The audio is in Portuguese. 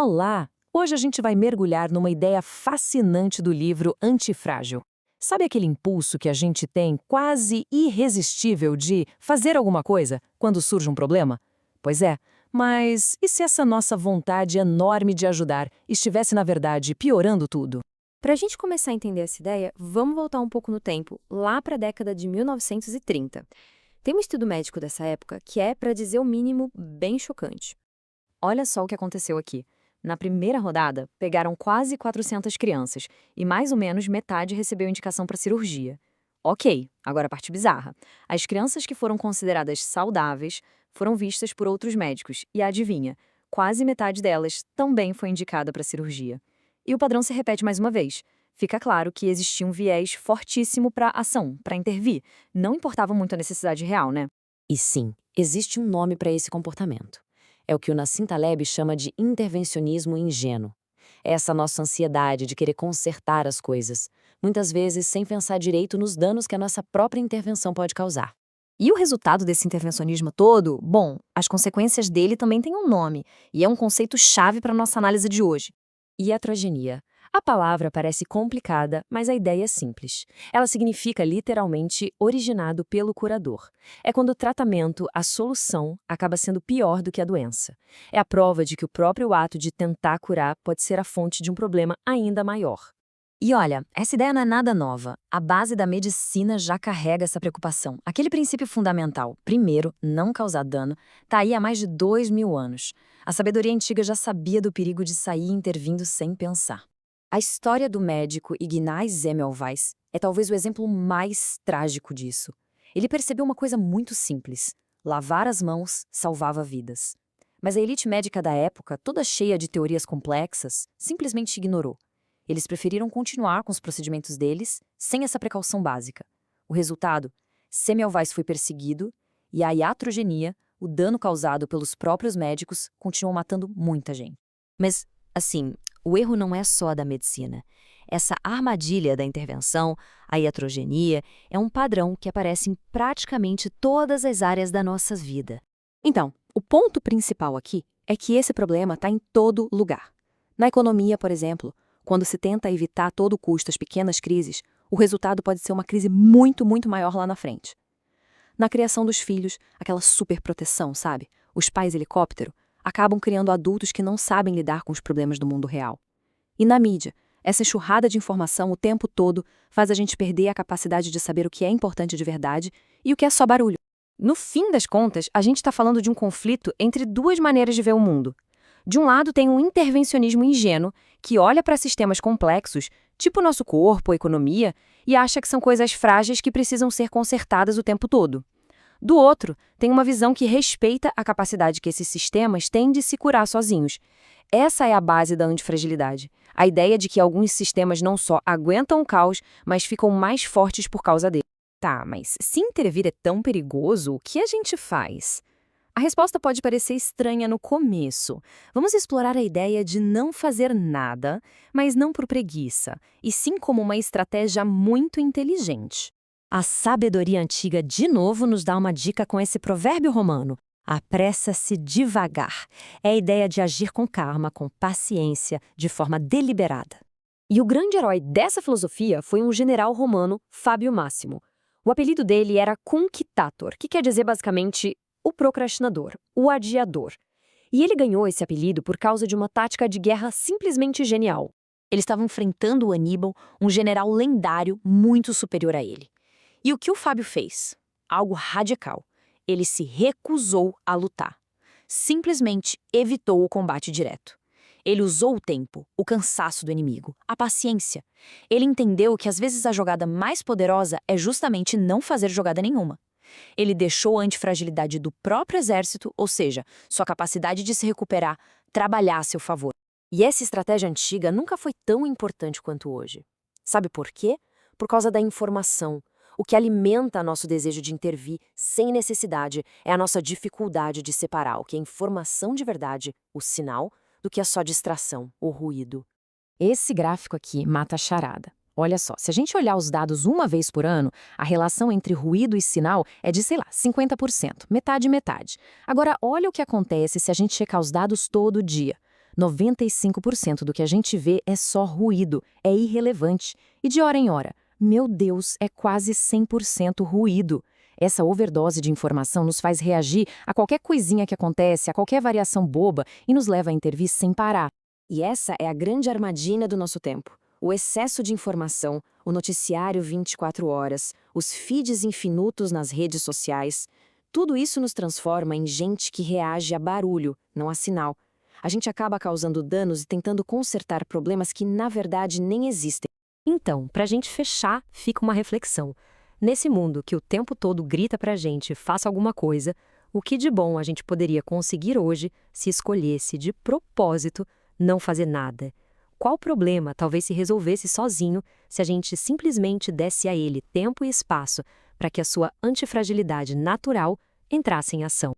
Olá! Hoje a gente vai mergulhar numa ideia fascinante do livro Antifrágil. Sabe aquele impulso que a gente tem quase irresistível de fazer alguma coisa quando surge um problema? Pois é, mas e se essa nossa vontade enorme de ajudar estivesse, na verdade, piorando tudo? Para a gente começar a entender essa ideia, vamos voltar um pouco no tempo, lá para a década de 1930. Tem um estudo médico dessa época que é, para dizer o mínimo, bem chocante. Olha só o que aconteceu aqui. Na primeira rodada, pegaram quase 400 crianças e mais ou menos metade recebeu indicação para cirurgia. Ok, agora a parte bizarra. As crianças que foram consideradas saudáveis foram vistas por outros médicos e adivinha, quase metade delas também foi indicada para cirurgia. E o padrão se repete mais uma vez. Fica claro que existia um viés fortíssimo para ação, para intervir. Não importava muito a necessidade real, né? E sim, existe um nome para esse comportamento. É o que o Nassim Taleb chama de intervencionismo ingênuo. É essa nossa ansiedade de querer consertar as coisas, muitas vezes sem pensar direito nos danos que a nossa própria intervenção pode causar. E o resultado desse intervencionismo todo? Bom, as consequências dele também têm um nome, e é um conceito-chave para a nossa análise de hoje. Iatrogenia. A palavra parece complicada, mas a ideia é simples. Ela significa literalmente originado pelo curador. É quando o tratamento, a solução, acaba sendo pior do que a doença. É a prova de que o próprio ato de tentar curar pode ser a fonte de um problema ainda maior. E olha, essa ideia não é nada nova. A base da medicina já carrega essa preocupação. Aquele princípio fundamental, primeiro, não causar dano, está aí há mais de 2000 anos. A sabedoria antiga já sabia do perigo de sair intervindo sem pensar. A história do médico Ignaz Semmelweis é talvez o exemplo mais trágico disso. Ele percebeu uma coisa muito simples: lavar as mãos salvava vidas. Mas a elite médica da época, toda cheia de teorias complexas, simplesmente ignorou. Eles preferiram continuar com os procedimentos deles, sem essa precaução básica. O resultado? Semmelweis foi perseguido e a iatrogenia, o dano causado pelos próprios médicos, continuou matando muita gente. Mas, assim, o erro não é só da medicina. Essa armadilha da intervenção, a iatrogenia, é um padrão que aparece em praticamente todas as áreas da nossa vida. Então, o ponto principal aqui é que esse problema está em todo lugar. Na economia, por exemplo, quando se tenta evitar a todo custo as pequenas crises, o resultado pode ser uma crise muito, muito maior lá na frente. Na criação dos filhos, aquela superproteção, sabe? Os pais helicóptero acabam criando adultos que não sabem lidar com os problemas do mundo real. E na mídia, essa enxurrada de informação o tempo todo faz a gente perder a capacidade de saber o que é importante de verdade e o que é só barulho. No fim das contas, a gente está falando de um conflito entre duas maneiras de ver o mundo. De um lado, tem um intervencionismo ingênuo que olha para sistemas complexos, tipo o nosso corpo, a economia, e acha que são coisas frágeis que precisam ser consertadas o tempo todo. Do outro, tem uma visão que respeita a capacidade que esses sistemas têm de se curar sozinhos. Essa é a base da antifragilidade. A ideia de que alguns sistemas não só aguentam o caos, mas ficam mais fortes por causa dele. Tá, mas se intervir é tão perigoso, o que a gente faz? A resposta pode parecer estranha no começo. Vamos explorar a ideia de não fazer nada, mas não por preguiça, e sim como uma estratégia muito inteligente. A sabedoria antiga de novo nos dá uma dica com esse provérbio romano: apressa-se devagar. É a ideia de agir com calma, com paciência, de forma deliberada. E o grande herói dessa filosofia foi um general romano, Fábio Máximo. O apelido dele era Conquitator, que quer dizer basicamente o procrastinador, o adiador. E ele ganhou esse apelido por causa de uma tática de guerra simplesmente genial. Eles estavam enfrentando o Aníbal, um general lendário muito superior a ele. E o que o Fábio fez? Algo radical. Ele se recusou a lutar. Simplesmente evitou o combate direto. Ele usou o tempo, o cansaço do inimigo, a paciência. Ele entendeu que às vezes a jogada mais poderosa é justamente não fazer jogada nenhuma. Ele deixou a antifragilidade do próprio exército, ou seja, sua capacidade de se recuperar, trabalhar a seu favor. E essa estratégia antiga nunca foi tão importante quanto hoje. Sabe por quê? Por causa da informação. O que alimenta nosso desejo de intervir sem necessidade é a nossa dificuldade de separar o que é informação de verdade, o sinal, do que é só distração, o ruído. Esse gráfico aqui mata a charada. Olha só, se a gente olhar os dados uma vez por ano, a relação entre ruído e sinal é de, sei lá, 50%, metade e metade. Agora, olha o que acontece se a gente checar os dados todo dia. 95% do que a gente vê é só ruído, é irrelevante. E de hora em hora, meu Deus, é quase 100% ruído. Essa overdose de informação nos faz reagir a qualquer coisinha que acontece, a qualquer variação boba e nos leva a intervir sem parar. E essa é a grande armadilha do nosso tempo. O excesso de informação, o noticiário 24 horas, os feeds infinitos nas redes sociais, tudo isso nos transforma em gente que reage a barulho, não a sinal. A gente acaba causando danos e tentando consertar problemas que, na verdade, nem existem. Então, para a gente fechar, fica uma reflexão. Nesse mundo que o tempo todo grita para a gente, faça alguma coisa, o que de bom a gente poderia conseguir hoje se escolhesse de propósito não fazer nada? Qual problema talvez se resolvesse sozinho se a gente simplesmente desse a ele tempo e espaço para que a sua antifragilidade natural entrasse em ação?